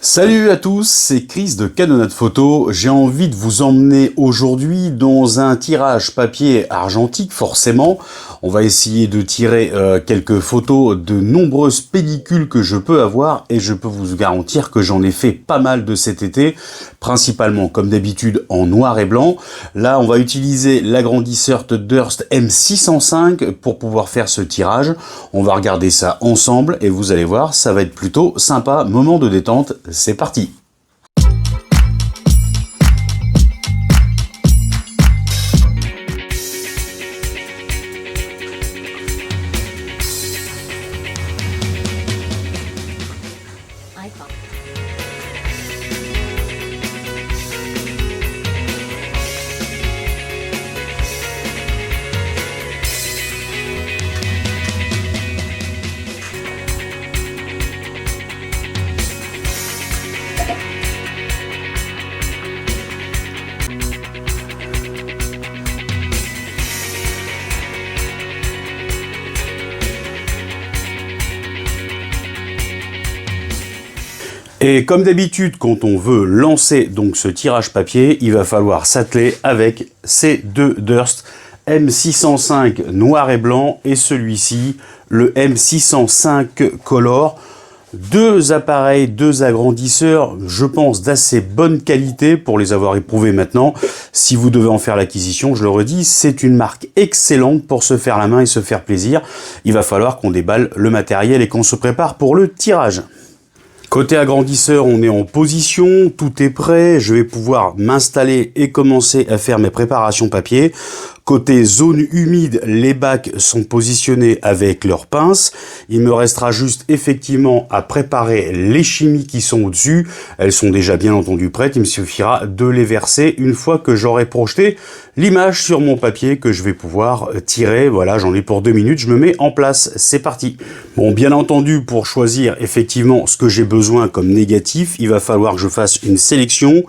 Salut à tous, c'est Chris de Canonade Photo. J'ai envie de vous emmener aujourd'hui dans un tirage papier argentique, forcément. On va essayer de tirer quelques photos de nombreuses pellicules que je peux avoir et je peux vous garantir que j'en ai fait pas mal de cet été, principalement comme d'habitude en noir et blanc. Là, on va utiliser l'agrandisseur Durst M605 pour pouvoir faire ce tirage. On va regarder ça ensemble et vous allez voir, ça va être plutôt sympa, moment de détente. C'est parti! Et comme d'habitude, quand on veut lancer donc ce tirage papier, il va falloir s'atteler avec ces deux Durst M605 noir et blanc et celui-ci, le M605 Color. Deux appareils, deux agrandisseurs, je pense d'assez bonne qualité pour les avoir éprouvés maintenant. Si vous devez en faire l'acquisition, je le redis, c'est une marque excellente pour se faire la main et se faire plaisir. Il va falloir qu'on déballe le matériel et qu'on se prépare pour le tirage. Côté agrandisseur, on est en position, tout est prêt, je vais pouvoir m'installer et commencer à faire mes préparations papier. Côté zone humide, les bacs sont positionnés avec leurs pinces. Il me restera juste effectivement à préparer les chimies qui sont au-dessus. Elles sont déjà bien entendu prêtes, il me suffira de les verser une fois que j'aurai projeté l'image sur mon papier que je vais pouvoir tirer. Voilà, j'en ai pour 2 minutes, je me mets en place, c'est parti. Bon, bien entendu, pour choisir effectivement ce que j'ai besoin comme négatif, il va falloir que je fasse une sélection.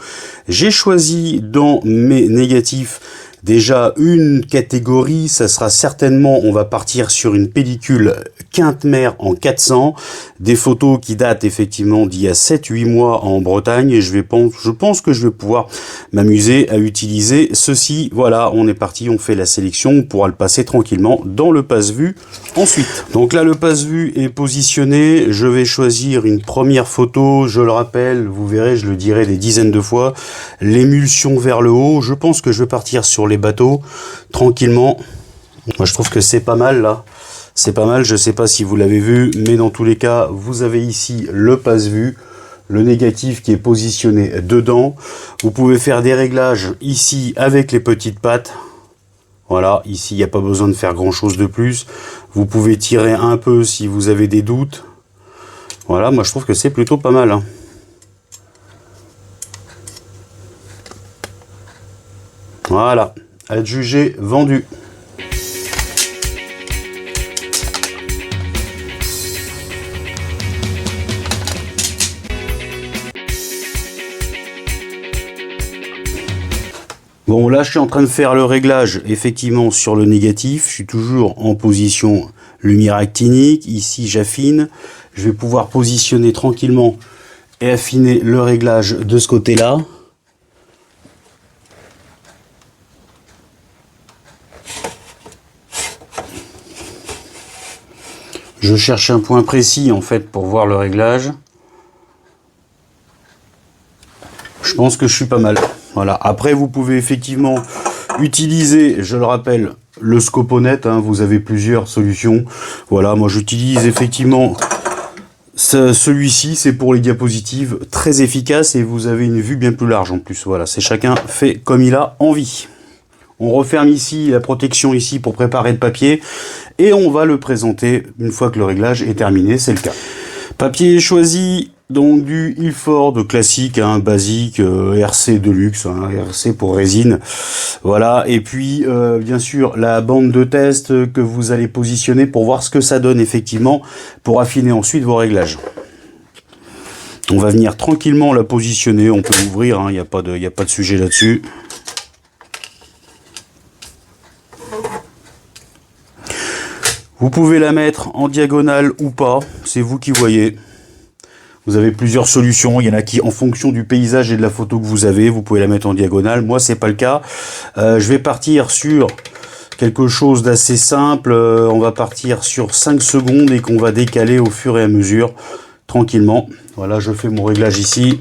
J'ai choisi dans mes négatifs déjà une catégorie, ça sera certainement, on va partir sur une pellicule Quinte-Mer en 400, des photos qui datent effectivement d'il y a 7-8 mois en Bretagne et je pense que je vais pouvoir m'amuser à utiliser ceci. Voilà, on est parti, on fait la sélection, on pourra le passer tranquillement dans le passe-vue ensuite. Donc là, le passe-vue est positionné, je vais choisir une première photo, je le rappelle, vous verrez, je le dirai des dizaines de fois, l'émulsion vers le haut, je pense que je vais partir sur les bateaux tranquillement. Moi je trouve que c'est pas mal là, c'est pas mal, je sais pas si vous l'avez vu, mais dans tous les cas vous avez ici le passe-vue, le négatif qui est positionné dedans. Vous pouvez faire des réglages ici avec les petites pattes. Voilà, ici il n'y a pas besoin de faire grand chose de plus. Vous pouvez tirer un peu si vous avez des doutes. Voilà, moi je trouve que c'est plutôt pas mal hein. Voilà, adjugé, vendu. Bon, là, je suis en train de faire le réglage, effectivement, sur le négatif. Je suis toujours en position lumière actinique. Ici, j'affine. Je vais pouvoir positionner tranquillement et affiner le réglage de ce côté-là. Je cherche un point précis en fait pour voir le réglage. Je pense que je suis pas mal. Voilà. Après, vous pouvez effectivement utiliser, je le rappelle, le Scoponet. Hein, vous avez plusieurs solutions. Voilà, moi j'utilise effectivement celui-ci. C'est pour les diapositives, très efficace et vous avez une vue bien plus large en plus. Voilà, c'est chacun fait comme il a envie. On referme ici la protection ici pour préparer le papier et on va le présenter une fois que le réglage est terminé, c'est le cas. Papier choisi, donc du Ilford classique, hein, basique, RC de luxe, hein, RC pour résine. Voilà, et puis bien sûr la bande de test que vous allez positionner pour voir ce que ça donne effectivement pour affiner ensuite vos réglages. On va venir tranquillement la positionner, on peut l'ouvrir, hein, il n'y a pas de sujet là-dessus. Vous pouvez la mettre en diagonale ou pas, c'est vous qui voyez. Vous avez plusieurs solutions. Il y en a qui, en fonction du paysage et de la photo que vous avez, vous pouvez la mettre en diagonale. Moi, c'est pas le cas. Je vais partir sur quelque chose d'assez simple. On va partir sur 5 secondes et qu'on va décaler au fur et à mesure, tranquillement. Voilà, je fais mon réglage ici.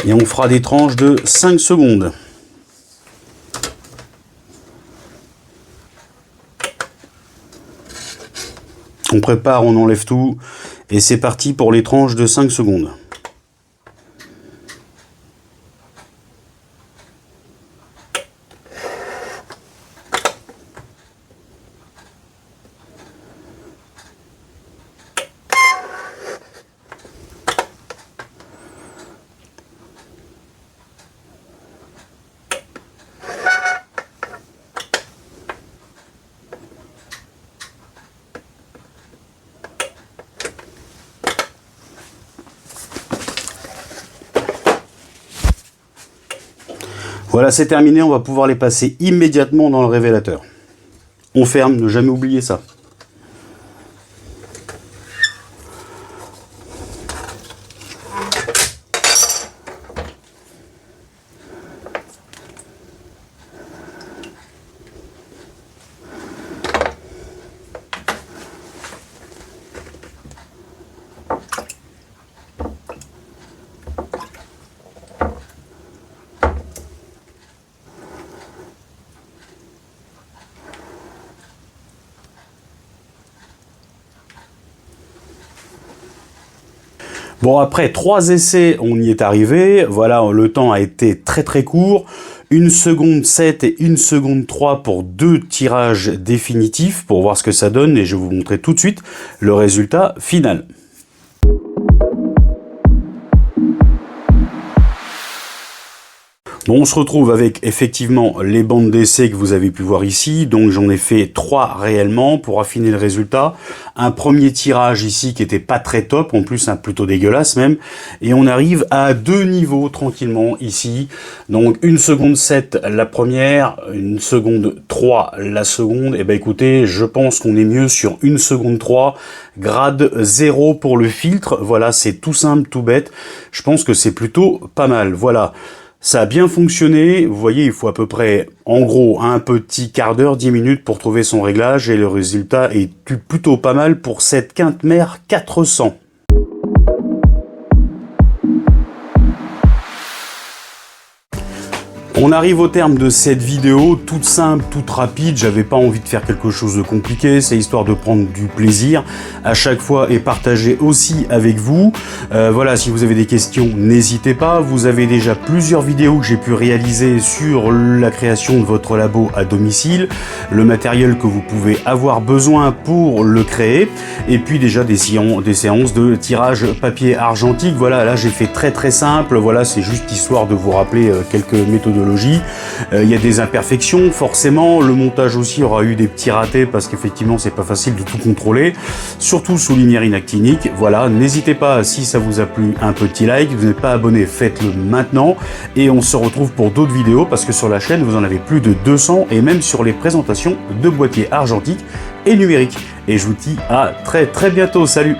Et on fera des tranches de 5 secondes. On prépare, on enlève tout. Et c'est parti pour les tranches de 5 secondes. Voilà, c'est terminé, on va pouvoir les passer immédiatement dans le révélateur. On ferme, ne jamais oublier ça. Bon, après 3 essais, on y est arrivé. Voilà, le temps a été très très court. 1 seconde 7 et 1 seconde 3 pour 2 tirages définitifs pour voir ce que ça donne et je vais vous montrer tout de suite le résultat final. Bon, on se retrouve avec effectivement les bandes d'essai que vous avez pu voir ici. Donc j'en ai fait 3 réellement pour affiner le résultat. Un premier tirage ici qui était pas très top, en plus plutôt dégueulasse même. Et on arrive à 2 niveaux tranquillement ici. Donc 1 seconde 7 la première, 1 seconde 3 la seconde. Et ben écoutez, je pense qu'on est mieux sur 1 seconde 3, grade 0 pour le filtre. Voilà, c'est tout simple, tout bête. Je pense que c'est plutôt pas mal. Voilà. Ça a bien fonctionné, vous voyez, il faut à peu près, en gros, un petit quart d'heure, 10 minutes pour trouver son réglage, et le résultat est plutôt pas mal pour cette Quintmer 400. On arrive au terme de cette vidéo, toute simple, toute rapide, j'avais pas envie de faire quelque chose de compliqué, c'est histoire de prendre du plaisir à chaque fois et partager aussi avec vous. Voilà, si vous avez des questions, n'hésitez pas, vous avez déjà plusieurs vidéos que j'ai pu réaliser sur la création de votre labo à domicile, le matériel que vous pouvez avoir besoin pour le créer, et puis déjà des séances de tirage papier argentique. Voilà, là j'ai fait très simple, voilà, c'est juste histoire de vous rappeler quelques méthodologies. Il y a des imperfections, forcément, le montage aussi aura eu des petits ratés parce qu'effectivement c'est pas facile de tout contrôler, surtout sous lumière inactinique. Voilà, n'hésitez pas, si ça vous a plu, un petit like, vous n'êtes pas abonné, faites-le maintenant, et on se retrouve pour d'autres vidéos parce que sur la chaîne vous en avez plus de 200 et même sur les présentations de boîtiers argentiques et numériques. Et je vous dis à très bientôt, salut!